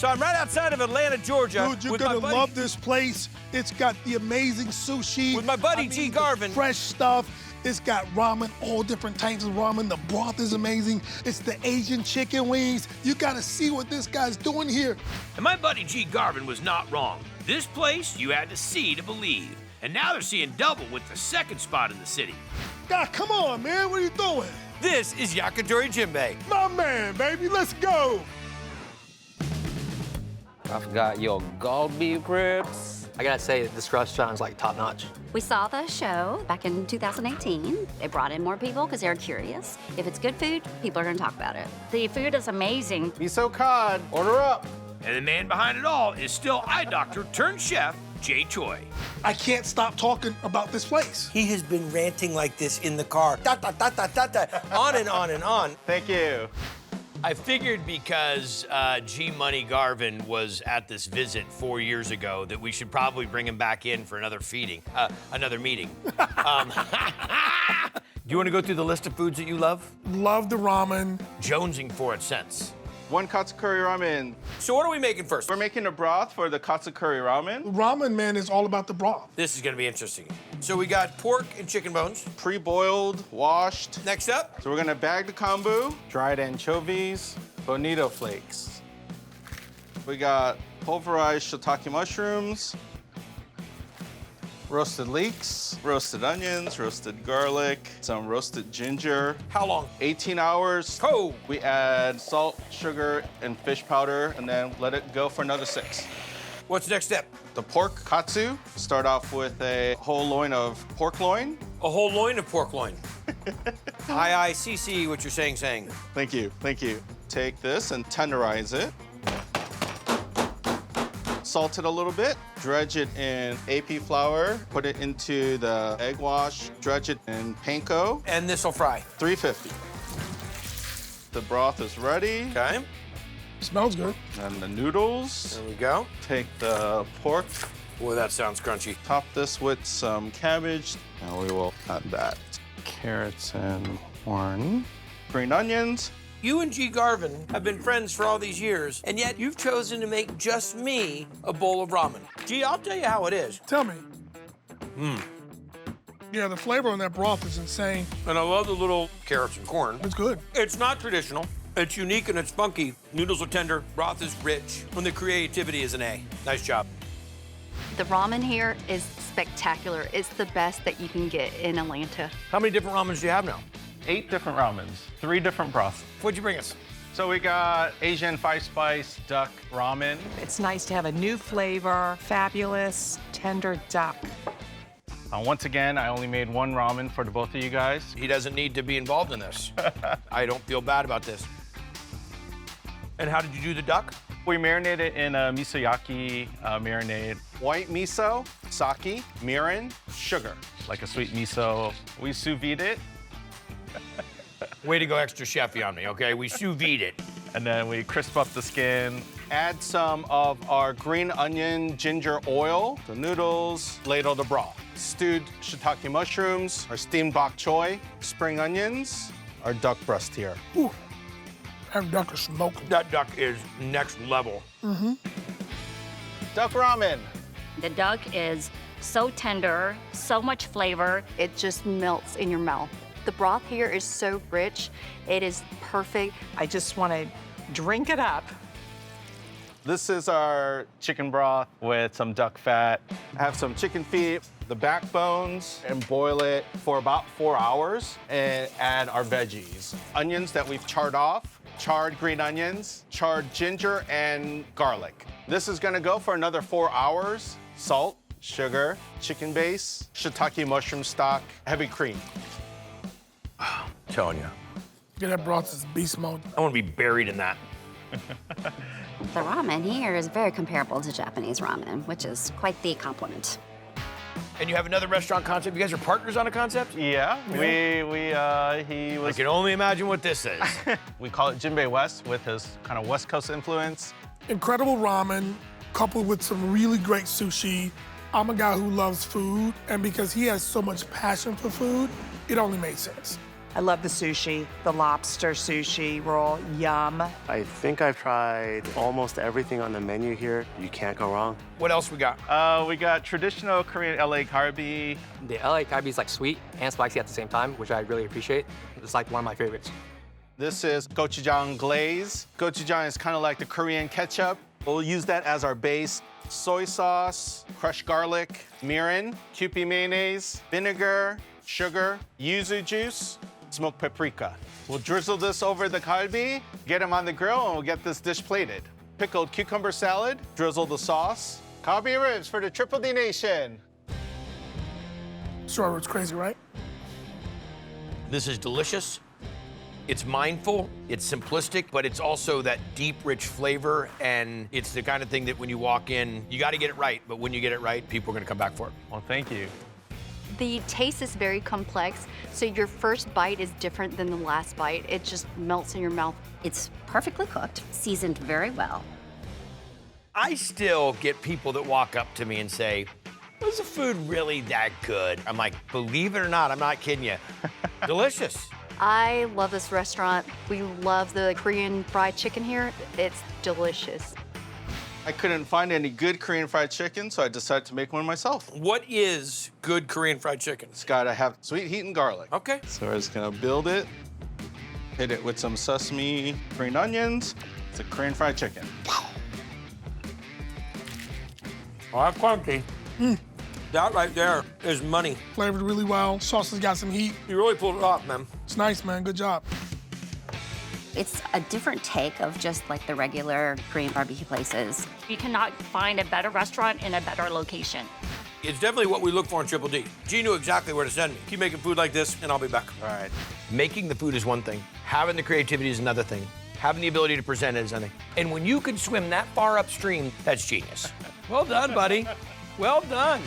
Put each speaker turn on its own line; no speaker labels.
So I'm right outside of Atlanta, Georgia.
Dude, you're gonna love this place. It's got the amazing sushi.
With my buddy G. Garvin.
Fresh stuff. It's got ramen, all different types of ramen. The broth is amazing. It's the Asian chicken wings. You gotta see what this guy's doing here.
And my buddy G. Garvin was not wrong. This place you had to see to believe. And now they're seeing double with the second spot in the city.
God, come on, man. What are you doing?
This is Yakitori Jinbe.
My man, baby. Let's go.
I forgot your gold beef ribs. I gotta say, this restaurant is like top notch.
We saw the show back in 2018. They brought in more people because they were curious. If it's good food, people are gonna talk about it. The food is amazing.
Miso cod, order up.
And the man behind it all is still eye doctor turned chef, Jay Choi.
I can't stop talking about this place.
He has been ranting like this in the car, da da da da da da, on and on and on.
Thank you.
I figured because G Money Garvin was at this visit 4 years ago that we should probably bring him back in for another another meeting. Do you want to go through the list of foods that you love?
Love the ramen.
Jonesing for it since.
One Katsu Curry Ramen.
So what are we making first?
We're making a broth for the Katsu Curry Ramen.
Ramen, man, is all about the broth.
This is gonna be interesting. So we got pork and chicken bones.
Pre-boiled, washed.
Next up,
So we're gonna bag the kombu.
Dried anchovies, bonito flakes.
We got pulverized shiitake mushrooms,
Roasted leeks.
roasted onions, roasted garlic, some roasted ginger.
how long?
18 hours.
Oh,
We add salt, sugar, and fish powder, and then let it go for another 6.
what's the next step?
The pork katsu. Start off with a whole loin of pork loin.
A whole loin of pork loin. I see what you're saying.
Thank you, thank you. Take this and tenderize it. Salt it a little bit, dredge it in AP flour, put it into the egg wash, dredge it in panko,
And this'll fry.
350. The broth is ready.
Okay,
Smells good.
And the noodles.
there we go.
Take the pork,
Boy, that sounds crunchy.
top this with some cabbage, and we will add that. Carrots and corn. Green onions.
You and G. Garvin have been friends for all these years, and yet you've chosen to make just me a bowl of ramen. G, I'll tell you how it is.
Tell me. Yeah, the flavor on that broth is insane.
And I love the little carrots and corn.
It's good.
It's not traditional. It's unique and it's funky. Noodles are tender, broth is rich, and the creativity is an A. Nice job.
The ramen here is spectacular. It's the best that you can get in Atlanta.
How many different ramens do you have now?
8 different ramens, 3 different broths.
What'd you bring us?
So we got Asian 5-spice duck ramen.
It's nice to have a new flavor, fabulous, tender duck.
Once again, I only made 1 ramen for the both of you guys.
He doesn't need to be involved in this. I don't feel bad about this. And how did you do the duck?
We marinated in a misoyaki marinade. White miso, sake, mirin, sugar. Like a sweet miso. We sous vide it,
Way to go extra chefy on me, okay? We sous vide it.
and then we crisp up the skin. Add some of our green onion ginger oil, the noodles, ladle the broth. Stewed shiitake mushrooms, our steamed bok choy, spring onions, our duck breast here.
Ooh, that duck is smoking.
That duck is next level.
Duck ramen.
The duck is so tender, so much flavor. It just melts in your mouth. The broth here is so rich. It is perfect.
I just want to drink it up.
This is our chicken broth with some duck fat. Have some chicken feet, the backbones, and boil it for about 4 hours and add our veggies. Onions that we've charred off, charred green onions, charred ginger, and garlic. This is gonna go for another 4 hours. Salt, sugar, chicken base, shiitake mushroom stock, heavy cream.
Telling you,
Yeah, that broth is beast mode.
I want to be buried in that.
The ramen here is very comparable to Japanese ramen, which is quite the compliment.
And you have another restaurant concept. You guys are partners on a concept?
Yeah, he
I
was.
can only imagine what this is.
We call it Jinbe West with his kind of West Coast influence.
Incredible ramen, coupled with some really great sushi. I'm a guy who loves food, and because he has so much passion for food, it only made sense.
I love the sushi, the lobster sushi roll, yum.
I think I've tried almost everything on the menu here. You can't go wrong.
What else we got?
We got traditional Korean LA Karbi.
The LA Karbi is like sweet and spicy at the same time, which I really appreciate. It's like one of my favorites.
This is gochujang glaze. Gochujang is kind of like the Korean ketchup. We'll use that as our base. Soy sauce, crushed garlic, mirin, Kewpie mayonnaise, vinegar, sugar, yuzu juice, smoked paprika. We'll drizzle this over the kalbi, get them on the grill, and we'll get this dish plated. Pickled cucumber salad, drizzle the sauce. Kalbi ribs for the Triple D Nation.
Strawberry's crazy, right?
This is delicious. It's mindful, it's simplistic, but it's also that deep, rich flavor, and it's the kind of thing that when you walk in, you gotta get it right, but when you get it right, people are gonna come back for it.
Well, thank you.
The taste is very complex, so your first bite is different than the last bite. It just melts in your mouth.
It's perfectly cooked, seasoned very well.
I still get people that walk up to me and say, "Was the food really that good?" I'm like, believe it or not, I'm not kidding you. Delicious.
I love this restaurant. We love the Korean fried chicken here. It's delicious.
I couldn't find any good Korean fried chicken, so I decided to make one myself.
What is good Korean fried chicken?
It's gotta have sweet heat and garlic.
Okay.
So we're just gonna build it, hit it with some sesame, green onions. It's a Korean fried chicken.
All right, quality. That right there is money.
Flavored really well. Sauce has got some heat.
You really pulled it off, man.
It's nice, man. Good job.
It's a different take of just like the regular Korean barbecue places.
You cannot find a better restaurant in a better location.
It's definitely what we look for in Triple D. G knew exactly where to send me. Keep making food like this, and I'll be back.
All right.
Making the food is one thing. Having the creativity is another thing. Having the ability to present it is another thing. And when you can swim that far upstream, that's genius.
Well done, buddy. Well done.